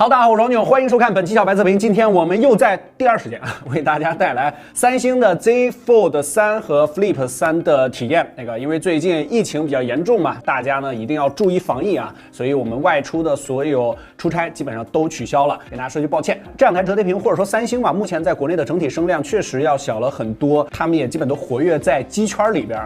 好，大家好，我是王炯，欢迎收看本期小白测评。今天我们又在第二时间为大家带来三星的 Z Fold 3和 Flip 3的体验。因为最近疫情比较严重嘛，大家呢一定要注意防疫啊，所以我们外出的所有出差基本上都取消了，给大家说句抱歉。这两台折叠屏或者说三星嘛，目前在国内的整体声量确实要小了很多，他们也基本都活跃在机圈里边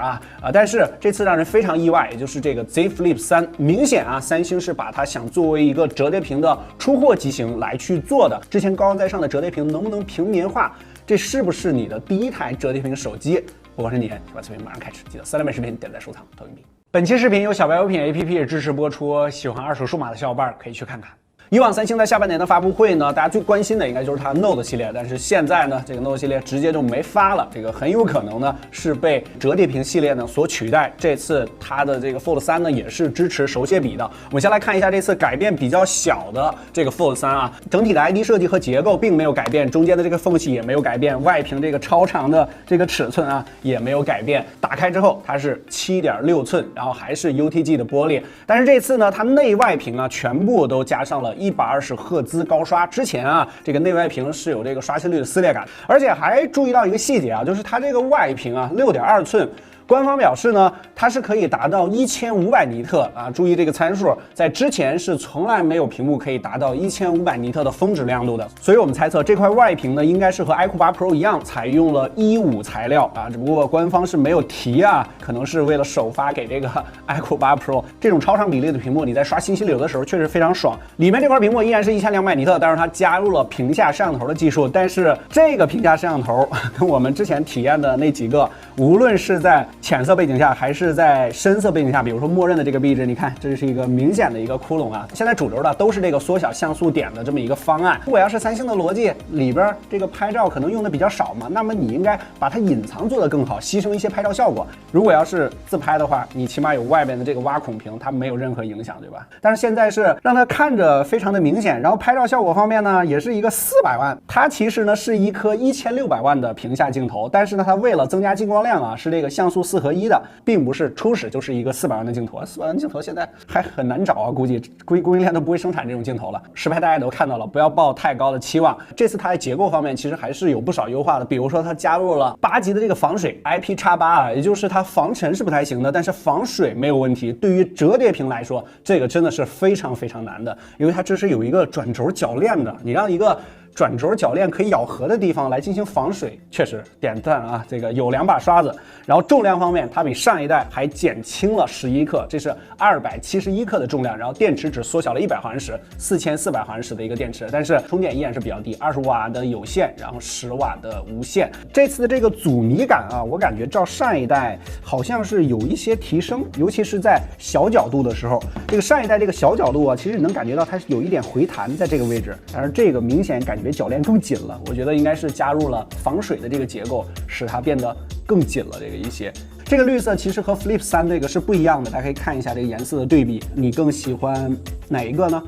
但是这次让人非常意外，也就是这个 Z Flip 3，明显三星是把它想作为一个折叠屏的出货机型来去做的。之前高高在上的折叠屏能不能平民化？这是不是你的第一台折叠屏手机？不管是你，小白测评马上开始，记得3连麦视频点赞收藏投硬币。本期视频由小白优品 APP 支持播出，喜欢二手数码的小伙伴可以去看看。以往三星在下半年的发布会呢，大家最关心的应该就是它 Note 系列，但是现在呢，这个 Note 系列直接就没发了，这个很有可能呢是被折叠屏系列呢所取代。这次它的这个 Fold 3呢也是支持手写笔的。我们先来看一下这次改变比较小的这个 Fold 3整体的 ID 设计和结构并没有改变，中间的这个缝隙也没有改变，外屏这个超长的这个尺寸也没有改变。打开之后它是 7.6 寸，然后还是 UTG 的玻璃，但是这次呢，它内外屏全部都加上了120赫兹高刷。之前这个内外屏是有这个刷新率的撕裂感，而且还注意到一个细节就是它这个外屏6.2寸。官方表示呢，它是可以达到1500尼特注意这个参数，在之前是从来没有屏幕可以达到1500尼特的峰值亮度的，所以我们猜测这块外屏呢，应该是和 iQOO 8 Pro 一样，采用了1.5材料只不过官方是没有提可能是为了首发给这个 iQOO 8 Pro。这种超长比例的屏幕，你在刷信息流的时候确实非常爽。里面这块屏幕依然是1200尼特，但是它加入了屏下摄像头的技术，但是这个屏下摄像头跟我们之前体验的那几个，无论是在浅色背景下还是在深色背景下，比如说默认的这个壁纸，你看这是一个明显的一个窟窿现在主流的都是这个缩小像素点的这么一个方案。如果要是三星的逻辑里边这个拍照可能用的比较少嘛，那么你应该把它隐藏做得更好，牺牲一些拍照效果。如果要是自拍的话，你起码有外边的这个挖孔屏，它没有任何影响，对吧？但是现在是让它看着非常的明显，然后拍照效果方面呢，也是一个400万，它其实呢是一颗1600万的屏下镜头，但是呢它为了增加进光量是这个像素4合1的，并不是初始就是一个400万的镜头，400万镜头现在还很难找估计供应链都不会生产这种镜头了。实拍大家都看到了，不要抱太高的期望。这次它在结构方面其实还是有不少优化的，比如说它加入了8级的这个防水 IP_8也就是它防尘是不太行的，但是防水没有问题。对于折叠屏来说，这个真的是非常非常难的，因为它这是有一个转轴铰链的，你让一个转轴铰链可以咬合的地方来进行防水，确实点赞这个有2把刷子。然后重量方面，它比上一代还减轻了11克，这是271克的重量，然后电池只缩小了100毫安时，4400毫安时的一个电池，但是充电依然是比较低，25瓦的有线，然后10瓦的无线。这次的这个阻尼感我感觉照上一代好像是有一些提升，尤其是在小角度的时候，这个上一代这个小角度其实你能感觉到它是有一点回弹在这个位置，但是这个明显感觉铰链更紧了，我觉得应该是加入了防水的这个结构，使它变得更紧了这个一些。这个绿色其实和 Flip 3这个是不一样的，大家可以看一下这个颜色的对比，你更喜欢哪一个呢？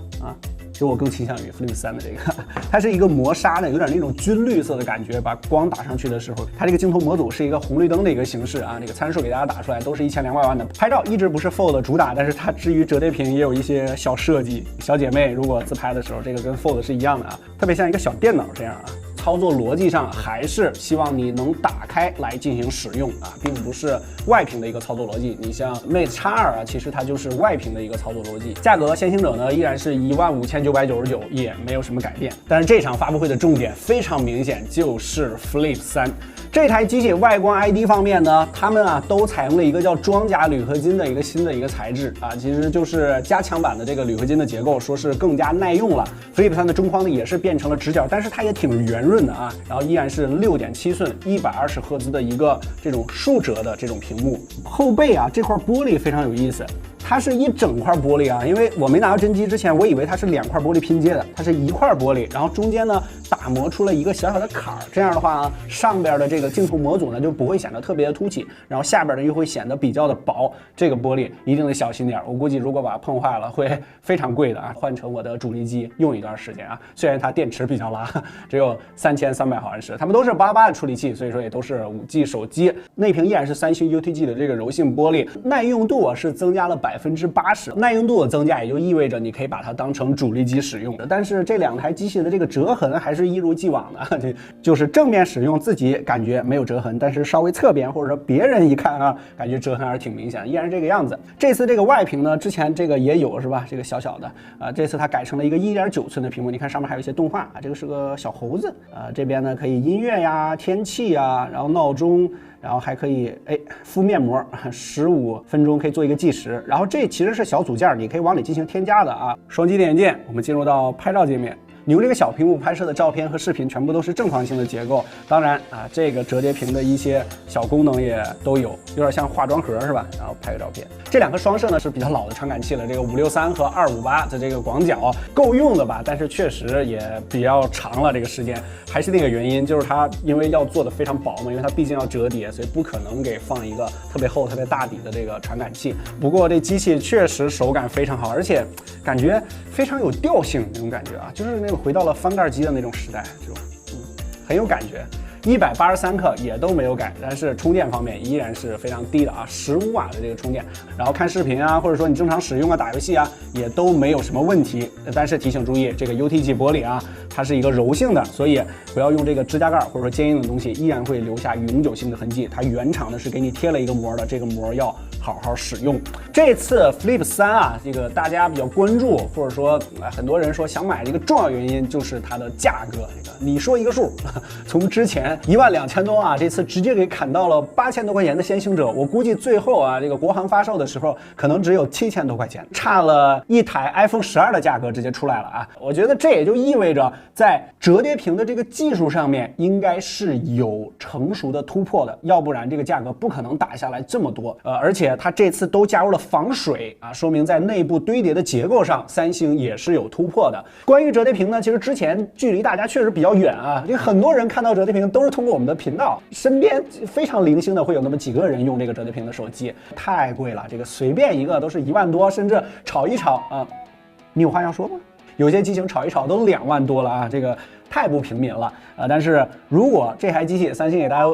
其实我更倾向于 Flip 3的这个，它是一个磨砂的，有点那种军绿色的感觉，把光打上去的时候，它这个镜头模组是一个红绿灯的一个形式这个参数给大家打出来都是1200万的。拍照一直不是 Fold 的主打，但是它至于折叠屏也有一些小设计，小姐妹如果自拍的时候，这个跟 Fold 是一样的特别像一个小电脑这样操作逻辑上还是希望你能打开来进行使用并不是外屏的一个操作逻辑。你像 Mate X2其实它就是外屏的一个操作逻辑。价格先行者呢依然是15999，也没有什么改变。但是这场发布会的重点非常明显，就是 Flip 3。这台机器外观 ID 方面呢，他们都采用了一个叫装甲铝合金的一个新的一个材质其实就是加强版的这个铝合金的结构，说是更加耐用了。Flip 3的中框呢也是变成了直角，但是它也挺圆润的然后依然是6.7寸120赫兹的一个这种竖折的这种屏幕。后背这块玻璃非常有意思，它是一整块玻璃因为我没拿到真机之前，我以为它是2块玻璃拼接的，它是一块玻璃，然后中间呢打磨出了一个小小的坎儿，这样的话上边的这个镜头模组呢就不会显得特别的凸起，然后下边呢又会显得比较的薄。这个玻璃一定得小心点，我估计如果把它碰坏了会非常贵的换成我的主力机用一段时间虽然它电池比较拉，只有3300毫安时，它们都是888的处理器，所以说也都是5G 手机。内屏依然是三星 UTG 的这个柔性玻璃，耐用度是增加了80%，耐用度的增加也就意味着你可以把它当成主力机使用的。但是这2台机器的这个折痕还是一如既往的，就是正面使用自己感觉没有折痕，但是稍微侧边或者说别人一看啊，感觉折痕还是挺明显的，依然是这个样子。这次这个外屏呢，之前这个也有是吧？这个小小的这次它改成了一个1.9寸的屏幕，你看上面还有一些动画啊，这个是个小猴子这边呢可以音乐呀、天气呀，然后闹钟。然后还可以敷面膜，15分钟可以做一个计时。然后这其实是小组件，你可以往里进行添加的啊。双击点一键，我们进入到拍照界面。你用这个小屏幕拍摄的照片和视频全部都是正方形的结构，当然啊，这个折叠屏的一些小功能也都有，有点像化妆盒是吧？然后拍个照片。这2颗双摄呢是比较老的传感器了，这个563和258的这个广角够用的吧，但是确实也比较长了这个时间。还是那个原因，就是它因为要做的非常薄嘛，因为它毕竟要折叠，所以不可能给放一个特别厚、特别大底的这个传感器。不过这机器确实手感非常好，而且感觉非常有调性那种感觉啊，就是那种回到了翻盖机的那种时代，这种很有感觉。183克也都没有改，但是充电方面依然是非常低的啊，15瓦的这个充电，然后看视频啊，或者说你正常使用啊、打游戏啊，也都没有什么问题。但是提醒注意，这个 UTG 玻璃啊，它是一个柔性的，所以不要用这个指甲盖或者说坚硬的东西，依然会留下永久性的痕迹。它原厂的是给你贴了一个膜的，这个膜要好好使用。这次 Flip 3啊，这个大家比较关注，或者说很多人说想买的一个重要原因就是它的价格。这个你说一个数，从之前12000多啊，这次直接给砍到了8000多块钱的先行者。我估计最后啊，这个国行发售的时候可能只有7000多块钱，差了一台 iPhone 12的价格直接出来了啊！我觉得这也就意味着在折叠屏的这个技术上面应该是有成熟的突破的，要不然这个价格不可能打下来这么多。而且它这次都加入了防水啊，说明在内部堆叠的结构上，三星也是有突破的。关于折叠屏呢，其实之前距离大家确实比较远啊，因为很多人看到折叠屏都是通过我们的频道，身边非常零星的会有那么几个人用这个折叠屏的手机，太贵了，这个随便一个都是1万多，甚至炒一炒啊，你有话要说吗？有些机型炒一炒都2万多了啊，这个太不平民了但是如果这台机器三星给大家，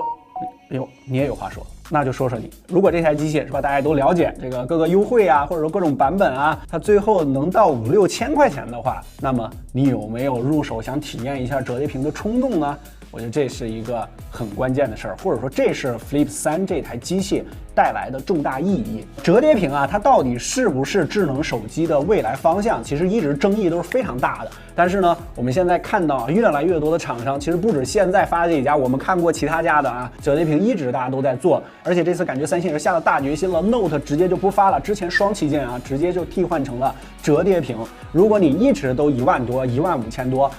你也有话说。那就说说你，如果这台机器是吧，大家都了解这个各个优惠啊，或者说各种版本啊，它最后能到5、6千块钱的话，那么你有没有入手想体验一下折叠屏的冲动呢？我觉得这是一个很关键的事儿，或者说这是 Flip 3这台机器带来的重大意义。折叠屏啊，它到底是不是智能手机的未来方向，其实一直争议都是非常大的。但是呢，我们现在看到越来越多的厂商，其实不止现在发这几家，我们看过其他家的啊，折叠屏一直大家都在做，而且这次感觉三星也是下了大决心了 ，Note 直接就不发了，之前双旗舰啊，直接就替换成了折叠屏。如果你一直都1万多、15000多。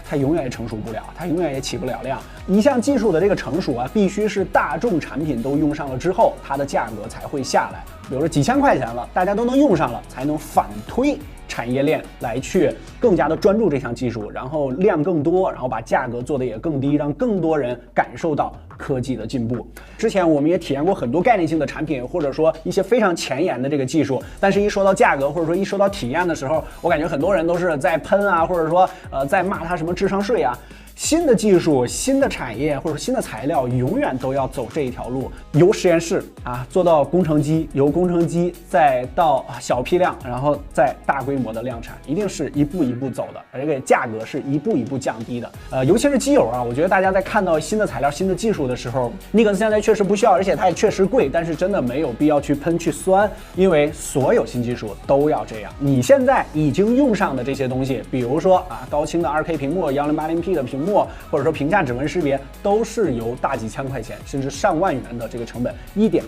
它永远也成熟不了，它永远也起不了量。一项技术的这个成熟啊，必须是大众产品都用上了之后，它的价格才会下来。比如说几千块钱了，大家都能用上了，才能反推产业链来去更加的专注这项技术，然后量更多，然后把价格做得也更低，让更多人感受到科技的进步。之前我们也体验过很多概念性的产品，或者说一些非常前沿的这个技术，但是一说到价格，或者说一说到体验的时候，我感觉很多人都是在喷啊，或者说在骂它什么智商税啊。新的技术、新的产业或者新的材料，永远都要走这一条路，由实验室啊做到工程机，由工程机再到小批量，然后再大规模的量产，一定是一步一步走的，而这个价格是一步一步降低的。尤其是机友啊，我觉得大家在看到新的材料、新的技术的时候，尼克斯现在确实不需要，而且它也确实贵，但是真的没有必要去喷去酸，因为所有新技术都要这样。你现在已经用上的这些东西，比如说啊高清的2K 屏幕、1080p 的屏幕。或者说屏下指纹识别，都是由大几千块钱甚至上万元的这个成本一点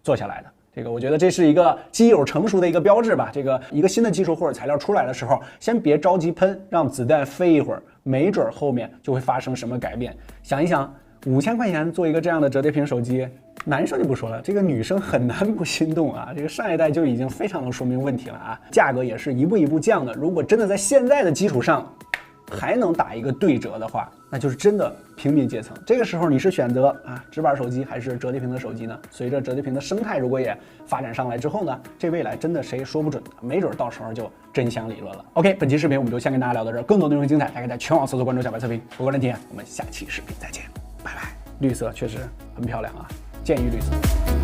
做下来的。这个我觉得这是一个机友成熟的一个标志吧。这个一个新的技术或者材料出来的时候，先别着急喷，让子弹飞一会儿，没准后面就会发生什么改变。想一想，5000块钱做一个这样的折叠屏手机，男生就不说了，这个女生很难不心动啊。这个上一代就已经非常能说明问题了啊，价格也是一步一步降的。如果真的在现在的基础上还能打一个对折的话，那就是真的平民阶层。这个时候你是选择啊直板手机还是折叠屏的手机呢？随着折叠屏的生态如果也发展上来之后呢，这未来真的谁说不准，没准到时候就真相理论了。OK， 本期视频我们就先跟大家聊到这儿，更多内容精彩，大家在全网搜索关注小白测评，我关注天，我们下期视频再见，拜拜。绿色确实很漂亮啊，建议绿色。